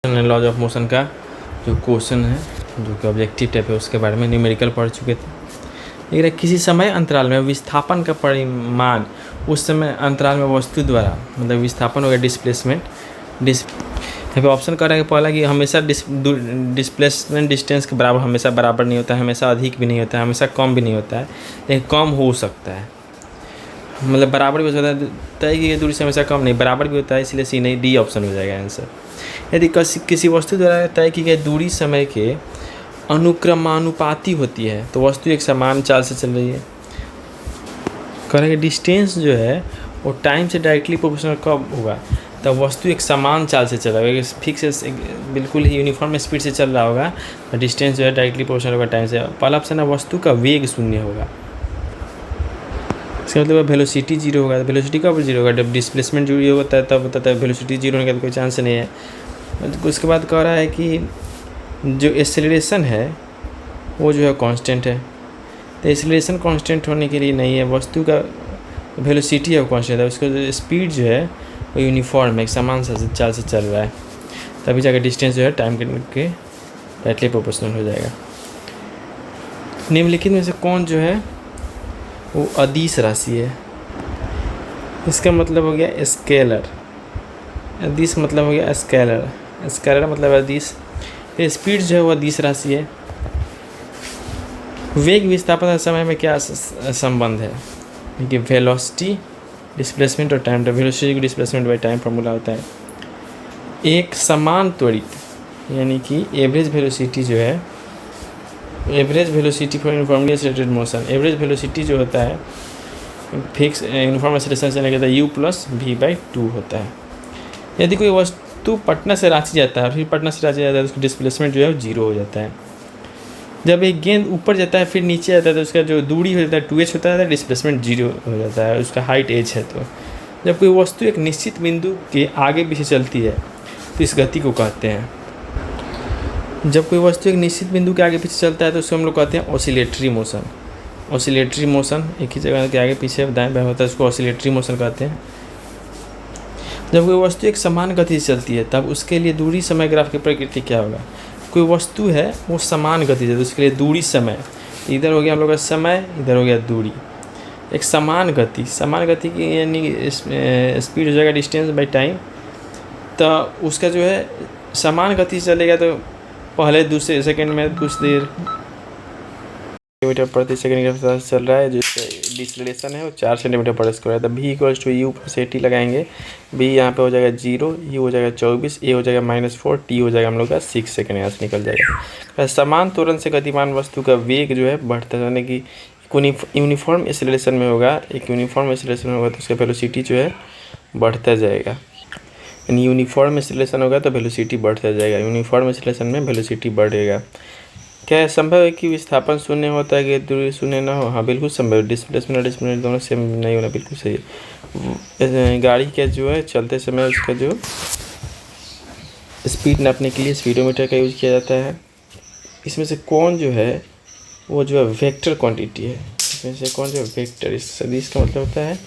Laws of motion का जो question है, जो कि ऑब्जेक्टिव टाइप है, उसके बारे में न्यूमेरिकल पढ़ चुके थे। लेकिन किसी समय अंतराल में विस्थापन का परिमाण उस समय अंतराल में वस्तु द्वारा, मतलब विस्थापन हो गया डिस्प्लेसमेंट। यहाँ पे ऑप्शन कर रहा है कि पहला कि हमेशा डिस्प्लेसमेंट डिस्टेंस के बराबर हमेशा बराबर नहीं होता है, हमेशा अधिक भी नहीं होता है, हमेशा कम भी नहीं होता है, लेकिन कम हो सकता है। मतलब बराबर भी हो सकता है, तय की दूरी से हमेशा कम नहीं, बराबर भी होता है, इसलिए सी नहीं, डी ऑप्शन हो जाएगा आंसर। यदि किसी वस्तु द्वारा तय की गई दूरी समय के अनुक्रमानुपाती होती है तो वस्तु एक समान चाल से चल रही है। कह रहे हैं डिस्टेंस जो है वो टाइम से डायरेक्टली प्रोपोर्शनल कब होगा, तब वस्तु एक समान चाल से चल रहा होगा, फिक्स बिल्कुल ही यूनिफॉर्म स्पीड से चल रहा होगा, और डिस्टेंस जो है डायरेक्टली प्रोपोर्शनल होगा टाइम से। पहला ऑप्शन है वस्तु का वेग शून्य होगा, इसका मतलब वेलोसिटी जीरो होगा। वेलोसिटी कब जीरो होगा, जब डिस्प्लेसमेंट जीरो होता है तब होता है, वेलोसिटी जीरो होने का कोई चांस नहीं है। उसके बाद कह रहा है कि जो एक्सेलरेशन है वो जो है कांस्टेंट है, तो एक्सेलरेशन कांस्टेंट होने के लिए नहीं है, वस्तु का वेलोसिटी है वो कांस्टेंट है, उसका जो स्पीड जो है वो यूनिफॉर्म है, एक समान चाल से चल रहा है, तभी जाकर डिस्टेंस जो है टाइम के डायरेक्टली प्रोपोर्शनल हो जाएगा। निम्नलिखित में से कौन जो है वो अदिश राशि है, इसका मतलब हो गया स्केलर। अदिश मतलब हो गया स्केलर, स्केलर मतलब अदिश। स्पीड जो है वो अदिश राशि है। वेग विस्थापन समय में क्या संबंध है, कि वेलोसिटी डिस्प्लेसमेंट और टाइम, वेलोसिटी की डिस्प्लेसमेंट बाई टाइम फार्मूला होता है। एक समान त्वरित यानी कि एवरेज वेलोसिटी जो है, average velocity for uniformly accelerated motion, average velocity जो होता है फिक्स यूनिफॉर्म एक्सेलरेशन से लगता है u प्लस v/2 होता है। यदि कोई वस्तु पटना से रांची जाता है, फिर पटना से रांची जाता है तो उसका डिस्प्लेसमेंट जो है वो जीरो हो जाता है। जब एक गेंद ऊपर जाता है फिर नीचे आता है तो उसका जो दूरी हो जाता है 2h होता है, डिस्प्लेसमेंट जीरो हो जाता है, उसका हाइट h है। तो जब कोई वस्तु एक निश्चित बिंदु के आगे पीछे चलती है तो इस गति को कहते हैं, जब कोई वस्तु एक निश्चित बिंदु के आगे पीछे चलता है तो उसको हम लोग कहते हैं ऑसिलेटरी मोशन। ऑसिलेटरी मोशन एक ही जगह के आगे पीछे दाएं बाएं होता है, उसको ऑसिलेटरी मोशन कहते हैं। जब कोई वस्तु एक समान गति से चलती है तब उसके लिए दूरी समय ग्राफ की प्रकृति क्या होगा। कोई वस्तु है वो समान गति से, तो उसके लिए दूरी समय, इधर हो गया हम लोग का समय, इधर हो गया दूरी। एक समान गति की यानी स्पीड हो जाएगा डिस्टेंस बाई टाइम, तो उसका जो है समान गति से चलेगा तो पहले दूसरे सेकंड में कुछ देर मीटर प्रति सेकंड के साथ चल रहा है, जिसका डिसलेशन है वो 4 सेंटीमीटर पर स्क्वायर है। तो v = u + at लगाएंगे, b यहाँ पे हो जाएगा 0, u हो जाएगा 24, a हो जाएगा -4, t हो जाएगा हम लोग का 6 सेकंड, यहाँ से निकल जाएगा। समान त्वरण से गतिमान वस्तु का वेग जो है बढ़ता जाने की यूनिफॉर्म एक्सेलरेशन में होगा, एक यूनिफॉर्म एक्सेलरेशन होगा तो उसका वेलोसिटी जो है बढ़ता जाएगा। यानी यूनिफॉर्म एक्सेलरेशन होगा तो वेलोसिटी बढ़ता जाएगा, यूनिफॉर्म एक्सेलरेशन में वेलोसिटी बढ़ेगा। क्या संभव है कि विस्थापन शून्य होता है कि दूरी शून्य ना हो? हाँ बिल्कुल संभव है। डिस्प्लेसमेंट और डिस्प्लेसमेंट दोनों सेम नहीं होना बिल्कुल सही है। गाड़ी का जो है चलते समय उसका जो स्पीड नापने के लिए स्पीडोमीटर का यूज किया जाता है। इसमें से कौन जो है वो जो है वेक्टर क्वांटिटी है, इसमें से कौन जो है वेक्टर, इस सदिश का मतलब होता है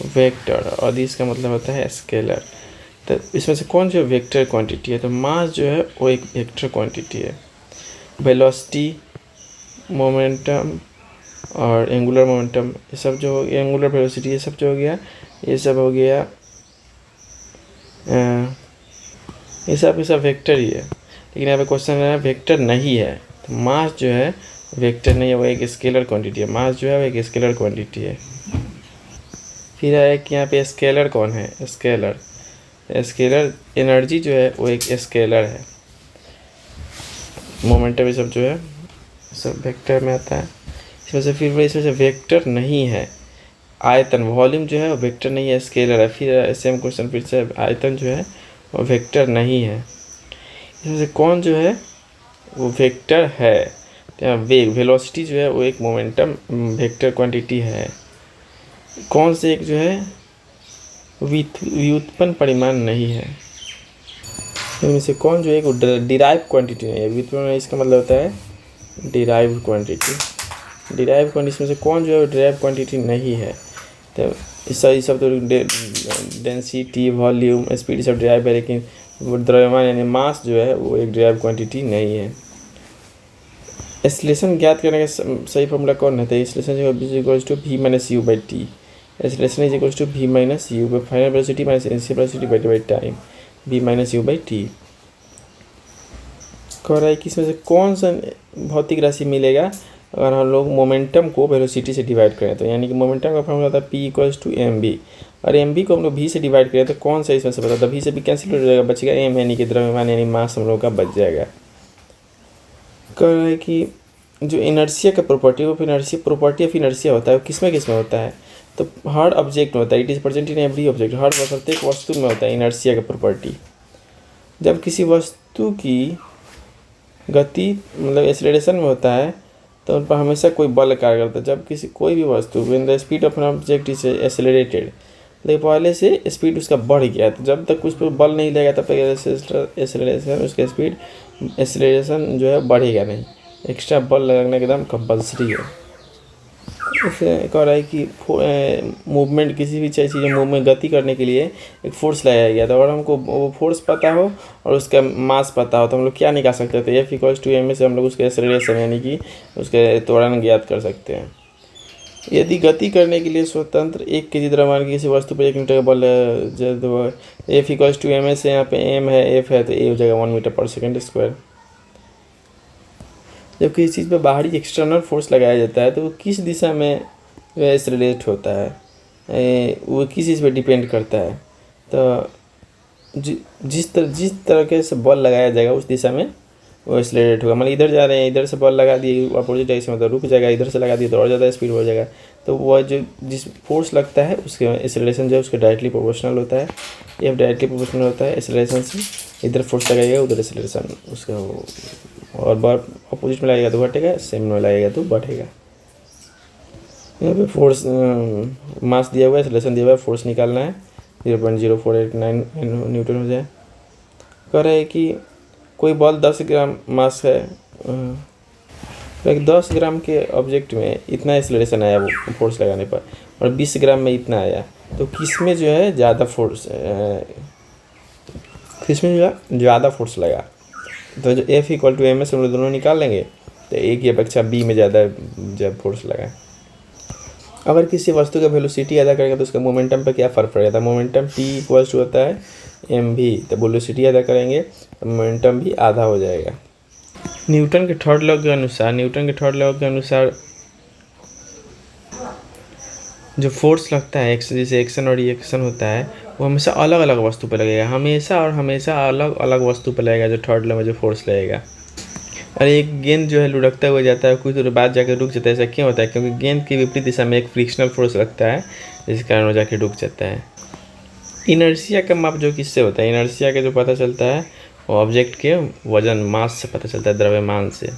वेक्टर, अदिश का मतलब होता है स्केलर। तो इसमें से कौन जो वेक्टर क्वांटिटी है, तो मास जो है वो एक वेक्टर क्वांटिटी है। वेलोसिटी, मोमेंटम और एंगुलर मोमेंटम, ये सब जो हो गया, एंगुलर वेलोसिटी ये सब जो हो गया, ये सब हो गया, ये सब वेक्टर ही है। लेकिन यहाँ पे क्वेश्चन है वेक्टर नहीं है, तो मास जो है वेक्टर नहीं है, वो एक स्केलर क्वांटिटी है। मास जो है वो एक स्केलर क्वांटिटी है। फिर है कि यहाँ पे स्केलर कौन है, स्केलर एनर्जी जो है वो एक स्केलर है। मोमेंटम ये सब जो है सब वेक्टर में आता है। इसमें से वेक्टर नहीं है आयतन, वॉल्यूम जो है वो वेक्टर नहीं है, स्केलर है। फिर सेम क्वेश्चन फिर से, आयतन जो है वो वेक्टर नहीं है। इसमें से कौन जो है वो वेक्टर है, तो वेग, वेलोसिटी जो है वो एक मोमेंटम वेक्टर क्वांटिटी है। कौन से एक जो है व्युत्पन्न परिमाण नहीं है, इनमें से कौन जो है डिराइव क्वांटिटी नहीं है। व्युत्पन्न इसका मतलब होता है डिराइव क्वांटिटी। डिराइव क्वांटिटी में से कौन जो है डिराइव क्वांटिटी नहीं है, तो इस सब तो डेंसिटी, वॉल्यूम, स्पीड सब डिराइव है, लेकिन वो द्रव्यमान यानी मास जो है वो एक डिराइव क्वांटिटी नहीं है। एक्सेलरेशन ज्ञात करने का सही फॉर्मूला कौन रहता है? Acceleration is equals to v minus u by t. Acceleration is equals to v minus u by final velocity minus initial velocity by time v minus u by t. कह रहा है कि इसमें से कौन सा भौतिक राशि मिलेगा अगर हम लोग मोमेंटम को वेलोसिटी से डिवाइड करें तो, यानी कि मोमेंटम का फॉर्मूला होता है p equals to m b, और एम बी को हम लोग v से डिवाइड करें तो कौन सा इसमें से बता, तो v से भी कैंसिल हो जाएगा, बचेगा m यानी कि द्रव्यमान यानी मास हम लोग का बच जाएगा। कह रहा है कि जो इनर्शिया का प्रॉपर्टी वो इनर्शिया प्रॉपर्टी ऑफ इनर्शिया होता है वो किस में होता है, तो हर ऑब्जेक्ट में होता है। It is present in every object, हर प्रत्येक वस्तु में होता है इनर्शिया का प्रॉपर्टी। जब किसी वस्तु की गति मतलब एक्सेलरेशन में होता है तो उन पर हमेशा कोई बल कार्य करता है। जब किसी कोई भी वस्तु when the speed of an object is accelerated, लेकिन पहले से स्पीड उसका बढ़ गया तो जब तक उस पर बल नहीं लगेगा तब तक एक्सेलरेशन उसका स्पीड एक्सेलरेशन जो है बढ़ेगा नहीं। एक्स्ट्रा बल लगना एकदम कंपल्सरी है। इसे कह रहा है कि मूवमेंट किसी भी चीज़ मूवमेंट गति करने के लिए एक फोर्स लगाया गया था, और हमको वो फोर्स पता हो और उसका मास पता हो तो हम लोग क्या निकाल सकते थे, एफ इक्वल्स टू एम से हम लोग उसके एक्सेलरेशन यानी कि उसके त्वरण ज्ञात कर सकते हैं। यदि गति करने के लिए स्वतंत्र 1 kg द्रव्यमान की किसी वस्तु पर 1 मीटर का बल जब एफ इक्वल्स टू एम से यहाँ पे एम है एफ है तो ए हो जाएगा 1 मीटर पर सेकेंड स्क्वायर। जब किसी चीज़ पर बाहरी एक्सटर्नल फोर्स लगाया जाता है तो वो किस दिशा में एक्सेलरेट होता है, वो किस चीज़ पे डिपेंड करता है, तो जिस तरह से बल लगाया जाएगा उस दिशा में वो एक्सेलरेट होगा। मतलब इधर जा रहे हैं, इधर से बल लगा दिए अपोजिट डायरेक्शन में तो रुक जाएगा, इधर से लगा दिए तो और ज़्यादा स्पीड हो जाएगा। तो वह जो जिस फोर्स लगता है उसके एक्सेलरेशन जो है उसके डायरेक्टली प्रोपोर्शनल होता है। एफ डायरेक्टली प्रोपोर्शनल होता है एक्सेलरेशन से, इधर फोर्स लगाइएगा उधर एक्सेलरेशन उसका, और बार अपोजिट में लगेगा तो घटेगा, सेम में लगेगा तो बढ़ेगा। यहाँ पे फोर्स मास दिया हुआ है, एक्सेलरेशन दिया हुआ है, फोर्स निकालना है 0.0489 न्यूटन हो जाए। कह रहे हैं कि कोई बल 10 ग्राम मास है, 10 ग्राम के ऑब्जेक्ट में इतना एक्सेलरेशन आया वो फोर्स लगाने पर, और 20 ग्राम में इतना आया, तो किस में जो है ज़्यादा फोर्स ज़्यादा फोर्स लगा, तो जो f equal to m s हम लोग दोनों निकाल लेंगे तो ए की अपेक्षा बी में ज़्यादा जब फोर्स लगा। अगर किसी वस्तु का वेलोसिटी अदा करेगा तो उसका मोमेंटम पे क्या फ़र्क पड़ेगा, तो मोमेंटम p इक्वल्स टू होता है एम भी, तो वेलोसिटी अदा करेंगे तो मोमेंटम भी आधा हो जाएगा। न्यूटन के थर्ड लॉ के अनुसार जो फोर्स लगता है जैसे एक्शन और रिएक्शन होता है वो हमेशा अलग अलग वस्तु पर लगेगा, हमेशा अलग अलग वस्तु पर लगेगा जो थर्ड लॉ में जो फोर्स लगेगा। और एक गेंद जो है लुढ़कता हुआ जाता है, कुछ देर बाद जाकर रुक जाता है। ऐसा क्यों होता है? क्योंकि गेंद की विपरीत दिशा में एक फ्रिक्शनल फोर्स लगता है जिस कारण वो जाके रुक जाता है। इनर्शिया का माप जो किससे होता है? इनर्शिया का जो पता चलता है वो ऑब्जेक्ट के वजन मास से पता चलता है, द्रव्यमान से।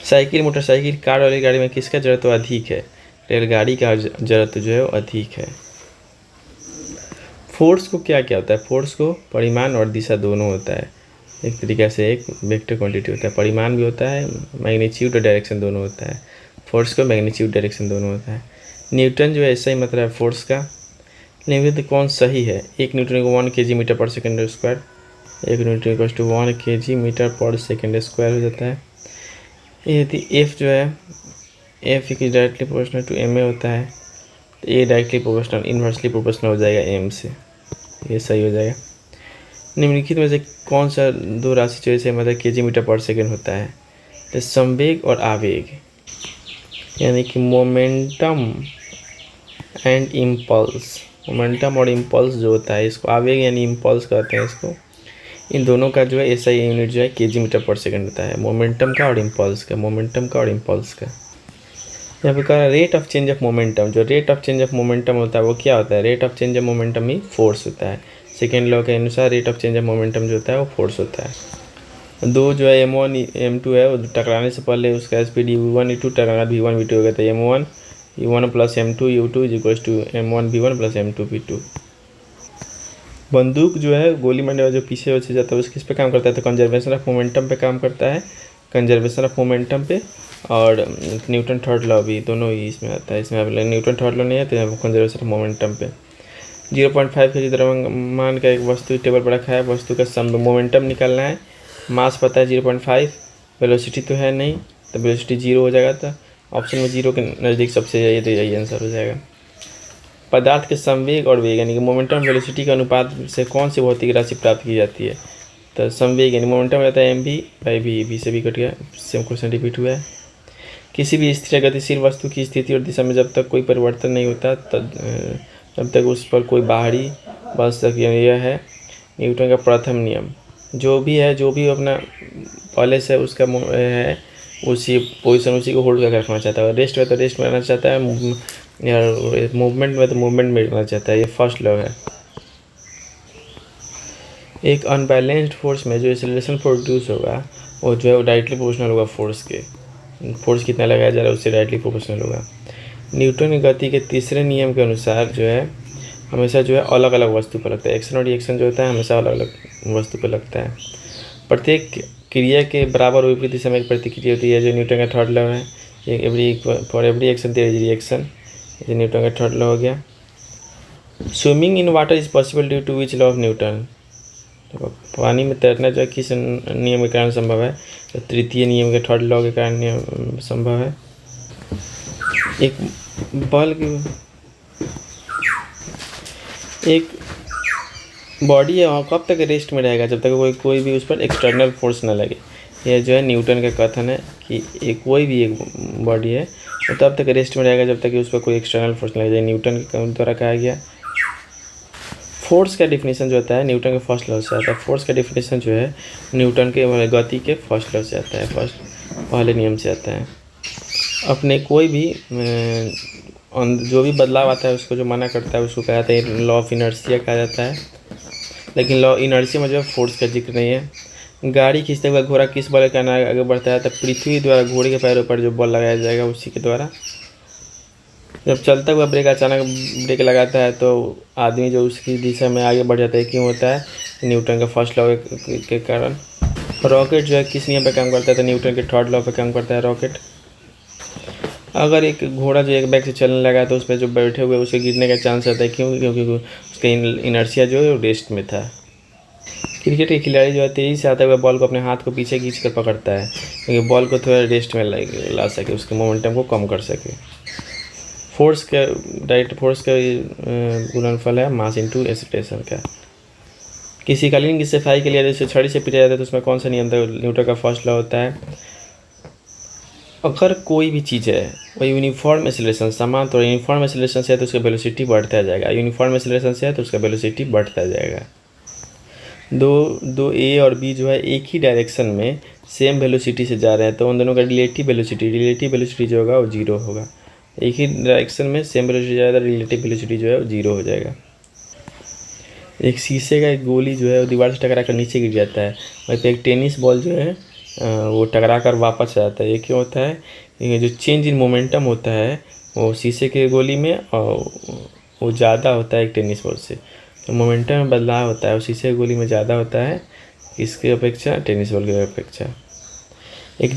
साइकिल, मोटरसाइकिल, कार वाली गाड़ी में किसका जड़त्व अधिक है? रेलगाड़ी का जड़त्व जो है वो अधिक है। फोर्स को क्या क्या होता है? फोर्स को परिमाण और दिशा दोनों होता है। एक तरीक़े से एक वेक्टर क्वांटिटी होता है, परिमाण भी होता है, मैग्नीट्यूड और डायरेक्शन दोनों होता है। फोर्स का मैग्नीट्यूड डायरेक्शन दोनों होता है। न्यूटन जो है ऐसा ही मतलब है फोर्स का। निम्नलिखित कौन सही है? 1 न्यूटन को 1 kg metre per second square, 1 newton equals to 1 kg metre per second square हो जाता है। यदि एफ जो है एफ की directly proportional to m a होता है तो a directly proportional inversely proportional हो जाएगा एम से, ये सही हो जाएगा। निम्नलिखित में से कौन सा दो राशि जो है मतलब kg मीटर पर सेकेंड होता है? तो संवेग और आवेग, यानी कि मोमेंटम एंड इम्पल्स। मोमेंटम और इम्पल्स जो होता है इसको आवेग यानी इम्पल्स कहते हैं इसको। इन दोनों का जो है ऐसा यूनिट जो है kg मीटर पर सेकेंड होता है, मोमेंटम का और इम्पल्स का। यहाँ पे कह रहा है rate of change of momentum. जो rate of change of momentum होता है वो क्या होता है? Rate of change of momentum ही फोर्स होता है। सेकेंड लॉ के अनुसार rate of change of momentum जो होता है वो फोर्स होता है। दो जो है m1 m2 है वो टकराने से पहले उसका speed u1 u2 टकराना v1 v2 हो गया था। m1 u1 plus m2 u2 is equals to m1 v1 plus m2 v2। बंदूक जो है गोली मारने वाला जो पीछे हो जाता है उसके किस पे काम करता है? तो कंजर्वेशन ऑफ मोमेंटम पे काम करता है, कंजर्वेशन ऑफ मोमेंटम पे। और न्यूटन थर्ड लॉ भी दोनों ही इसमें आता है। इसमें न्यूटन थर्ड लॉ नहीं है तो कंजर्वेशन ऑफ मोमेंटम पे। 0.5 के द्रव्यमान का एक वस्तु टेबल पर रखा है, वस्तु का मोमेंटम निकालना है, मास पता है 0.5, वेलोसिटी तो है नहीं तो वेलोसिटी 0 हो जाएगा। तो ऑप्शन में 0 के नज़दीक सबसे यही आंसर हो जाएगा। पदार्थ के संवेग और वेग यानी कि मोमेंटम वेलोसिटी के अनुपात से कौन सी भौतिक राशि प्राप्त की जाती है? तो संवेग यानी मोमेंटम रहता है mv/v से भी कट गया, सेम क्वेश्चन रिपीट हुआ है। किसी भी स्थिर गतिशील वस्तु की स्थिति और दिशा में जब तक कोई परिवर्तन नहीं होता तब तक उस पर कोई बाहरी बल सक्रिय नहीं। यह है न्यूटन का प्रथम नियम। जो भी अपना पहले से उसका है उसी पोजीशन उसी को होल्ड करके रखना चाहता है। रेस्ट में तो रेस्ट में रहना चाहता है, या मूवमेंट में तो मूवमेंट में रहना चाहता है। ये फर्स्ट लॉ है। एक अनबैलेंस्ड फोर्स में जो एक्सेलरेशन प्रोड्यूस होगा वो जो है वो डायरेक्टली प्रोपोर्शनल होगा फोर्स कितना लगाया जा रहा है उससे डायरेक्टली प्रोपोर्शनल होगा। न्यूटन की गति के तीसरे नियम के अनुसार जो है हमेशा जो है अलग अलग वस्तु पर लगता है। एक्शन और रिएक्शन जो होता है हमेशा अलग अलग वस्तु पर लगता है। प्रत्येक क्रिया के बराबर विपरीत दिशा में एक प्रतिक्रिया होती है जो न्यूटन का थर्ड लॉ है। For every action there is reaction, ये न्यूटन का थर्ड लॉ हो गया। Swimming in water is possible due to which law of Newton? तो पानी में तैरना जो है किस नियम के कारण संभव है? तो तृतीय नियम के थर्ड लॉ के कारण संभव है। एक बॉडी है कब तक रेस्ट में रहेगा? जब तक कोई भी उस पर एक्सटर्नल फोर्स न लगे। यह जो है न्यूटन का कथन है कि कोई भी एक बॉडी है तो तब तक रेस्ट में रहेगा जब तक कि उस पर कोई एक्सटर्नल फोर्स न लगे। न्यूटन के द्वारा कहा गया। फोर्स का डिफिनीशन जो होता है न्यूटन के फर्स्ट लॉ से आता है। फोर्स का डिफिनीशन जो है न्यूटन के गति के फर्स्ट लॉ से आता है, पहले नियम से आता है। अपने कोई भी जो भी बदलाव आता है उसको जो मना करता है उसको कहा जाता है लॉ ऑफ इनर्शिया कहा जाता है। लेकिन लॉ इनर्शिया में जो है फोर्स का जिक्र नहीं है। गाड़ी खींचते हुए घोड़ा किस बल के आगे बढ़ता है? तो पृथ्वी द्वारा घोड़े के पैरों पर जो बल लगाया जाएगा उसी के द्वारा। जब चलता हुआ ब्रेक अचानक ब्रेक लगाता है तो आदमी जो उसकी दिशा में आगे बढ़ जाता है, क्यों होता है? न्यूटन का फर्स्ट लॉ के कारण। रॉकेट जो है किस नियम पर काम करता है? तो न्यूटन के थर्ड लॉ पर काम करता है रॉकेट। अगर एक घोड़ा जो एक बैग से चलने लगा तो उस पर जो बैठे हुए उसके गिरने का चांस रहता है, क्यों? क्योंकि उसका इनर्शिया जो है रेस्ट में था। क्रिकेट के खिलाड़ी जो है तेज़ी से आते हुए बॉल को अपने हाथ को पीछे खींच कर पकड़ता है क्योंकि बॉल को थोड़ा रेस्ट में ला सके, उसके मोमेंटम को कम कर सके। फोर्स का डायरेक्ट फोर्स का गुणनफल है मास इंटू एक्सीलरेशन का। किसी कालीन की सफाई के लिए जैसे छड़ी से पीटा जाता है तो उसमें कौन सा नियम था? न्यूटन का फर्स्ट लॉ होता है। अगर कोई भी चीज़ है वो यूनिफॉर्म एक्सीलरेशन समान तो यूनिफॉर्म एक्सीलरेशन से है तो उसका वेलोसिटी बढ़ता जाएगा। यूनिफॉर्म एक्सीलरेशन से है तो उसका वेलोसिटी बढ़ता जाएगा। दो ए और बी जो है एक ही डायरेक्शन में सेम वेलोसिटी से जा रहे हैं तो उन दोनों का रिलेटिव वेलोसिटी जो होगा वो 0 होगा। एक ही डायरेक्शन में सेम वेलोसिटी जाएगा तो रिलेटिव वेलोसिटी जो है वो 0 हो जाएगा। एक शीशे का एक गोली जो है वो दीवार से टकरा कर नीचे गिर जाता है, वहीं पे एक टेनिस बॉल जो है वो टकरा कर वापस आ जाता है। ये क्यों होता है? ये जो चेंज इन मोमेंटम होता है वो शीशे के गोली में वो ज़्यादा होता है एक टेनिस बॉल से। तो मोमेंटम में बदलाव होता है वो शीशे की गोली में ज़्यादा होता है इसके अपेक्षा टेनिस बॉल की अपेक्षा। एक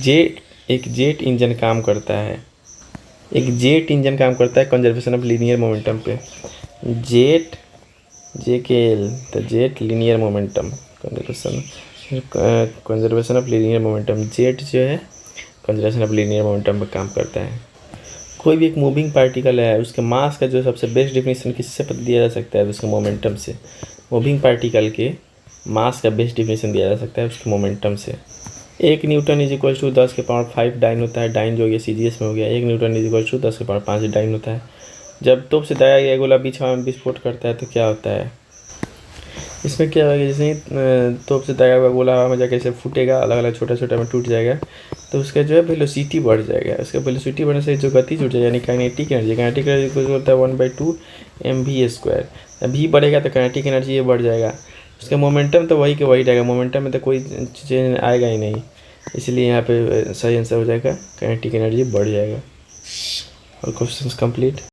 जेट इंजन काम करता है कंजर्वेशन ऑफ लीनियर मोमेंटम पे। Jet linear momentum conservation of linear momentum. Jet जो है कंजर्वेशन ऑफ लीनियर मोमेंटम पर काम करता है। कोई भी एक मूविंग पार्टिकल है उसके मास का जो सबसे बेस्ट डिफिनीशन किससे दिया जा सकता है? उसके मोमेंटम से। मूविंग पार्टिकल के मास का बेस्ट डिफिनीशन दिया जा सकता है उसके मोमेंटम से। 1 न्यूटन इज इक्वल टू 10 के पावर 5 डाइन होता है। डाइन जो हो गया CGS में हो गया। 1 न्यूटन इज इक्वल टू 10 के पावर 5 डाइन होता है। जब तोप से दाया गया गोला बीच हवा में विस्फोट करता है तो क्या होता है? इसमें क्या होगा? जैसे ही तोप से दाया हुआ गोला हवा में जाकर ऐसे फूटेगा, अलग अलग छोटा में टूट जाएगा तो उसका जो है वेलोसिटी बढ़ जाएगा। उसका वेलोसिटी बढ़ने से जो गति जुड़ जाएगी यानी काइनेटिक एनर्जी कुछ होता है 1/2 mv²। v बढ़ेगा तो काइनेटिक एनर्जी ये बढ़ जाएगा। उसका मोमेंटम तो वही के वही रहेगा, मोमेंटम में तो कोई चेंज आएगा ही नहीं, इसलिए यहाँ पे सही आंसर हो जाएगा काइनेटिक एनर्जी बढ़ जाएगा। और क्वेश्चन कंप्लीट।